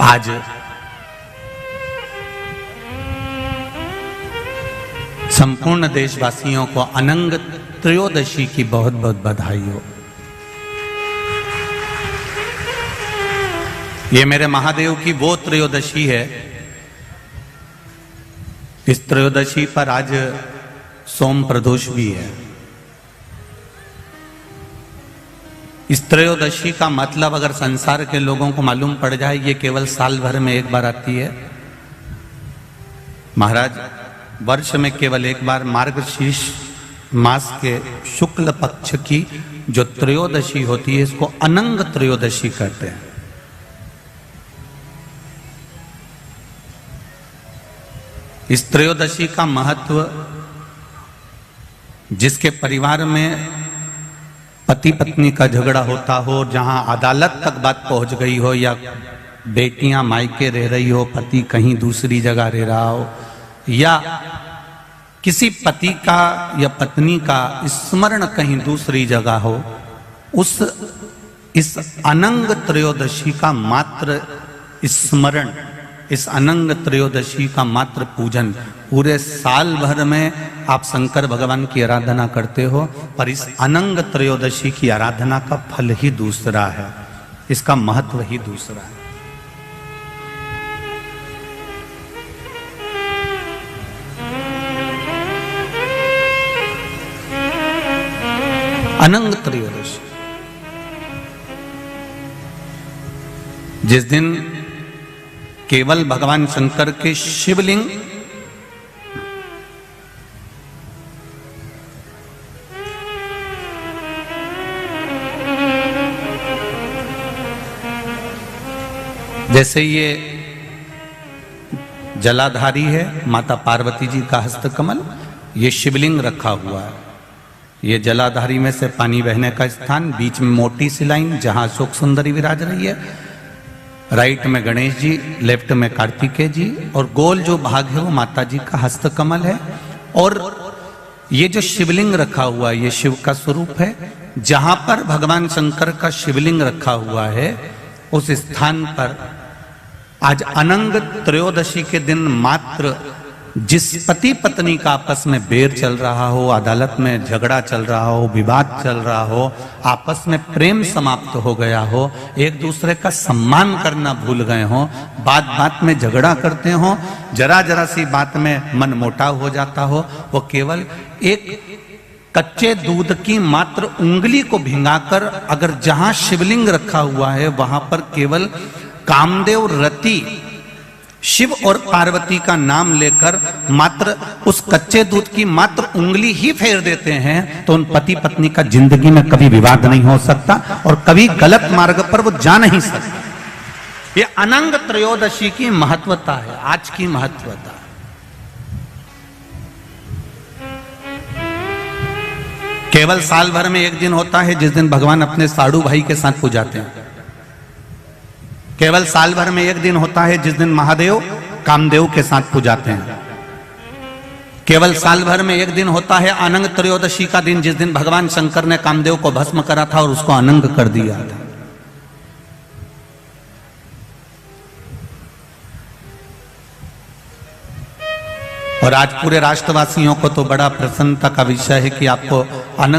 आज संपूर्ण देशवासियों को अनंग त्रयोदशी की बहुत बहुत बधाई हो। ये मेरे महादेव की वो त्रयोदशी है। इस त्रयोदशी पर आज सोम प्रदोष भी है। इस त्रयोदशी का मतलब अगर संसार के लोगों को मालूम पड़ जाए, ये केवल साल भर में एक बार आती है। महाराज, वर्ष में केवल एक बार मार्गशीर्ष मास के शुक्ल पक्ष की जो त्रयोदशी होती है, इसको अनंग त्रयोदशी कहते हैं। इस त्रयोदशी का महत्व, जिसके परिवार में पति पत्नी का झगड़ा होता हो, जहां अदालत तक बात पहुंच गई हो, या बेटियां मायके रह रही हो, पति कहीं दूसरी जगह रह रहा हो, या किसी पति का या पत्नी का स्मरण कहीं दूसरी जगह हो, इस अनंग त्रयोदशी का मात्र स्मरण, इस अनंग त्रयोदशी का मात्र पूजन, पूरे साल भर में आप शंकर भगवान की आराधना करते हो, पर इस अनंग त्रयोदशी की आराधना का फल ही दूसरा है, इसका महत्व ही दूसरा है। अनंग त्रयोदशी, जिस दिन केवल भगवान शंकर के शिवलिंग जैसे ये जलाधारी है, माता पार्वती जी का हस्तकमल, ये शिवलिंग रखा हुआ है। ये जलाधारी में से पानी बहने का स्थान, बीच में मोटी सी लाइन जहां अशोक सुंदरी विराज रही है, राइट में गणेश जी, लेफ्ट में कार्तिकेय जी, और गोल जो भाग है वो माता जी का हस्तकमल है। और ये जो शिवलिंग रखा हुआ है, ये शिव का स्वरूप है। जहां पर भगवान शंकर का शिवलिंग रखा हुआ है, उस स्थान पर आज अनंग त्रयोदशी के दिन मात्र जिस पति पत्नी का आपस में बैर चल रहा हो, अदालत में झगड़ा चल रहा हो, विवाद चल रहा हो, आपस में प्रेम समाप्त हो गया हो, एक दूसरे का सम्मान करना भूल गए हो, बात बात में झगड़ा करते हो, जरा जरा सी बात में मन मोटाव हो जाता हो, वो केवल एक कच्चे दूध की मात्र उंगली को भिंगाकर, अगर जहां शिवलिंग रखा हुआ है वहां पर केवल कामदेव रति शिव और पार्वती का नाम लेकर मात्र उस कच्चे दूध की मात्र उंगली ही फेर देते हैं, तो उन पति पत्नी का जिंदगी में कभी विवाद नहीं हो सकता और कभी गलत मार्ग पर वो जा नहीं सकते। ये अनंग त्रयोदशी की महत्वता है, आज की महत्वता। केवल साल भर में एक दिन होता है जिस दिन भगवान अपने साड़ू भाई के साथ पूजाते हैं। केवल साल भर में एक दिन होता है जिस दिन महादेव कामदेव के साथ पूजाते हैं। केवल साल भर में एक दिन होता है अनंग त्रयोदशी का दिन, जिस दिन भगवान शंकर ने कामदेव को भस्म करा था और उसको अनंग कर दिया था। और आज पूरे राष्ट्रवासियों को तो बड़ा प्रसन्नता का विषय है कि आपको अनंग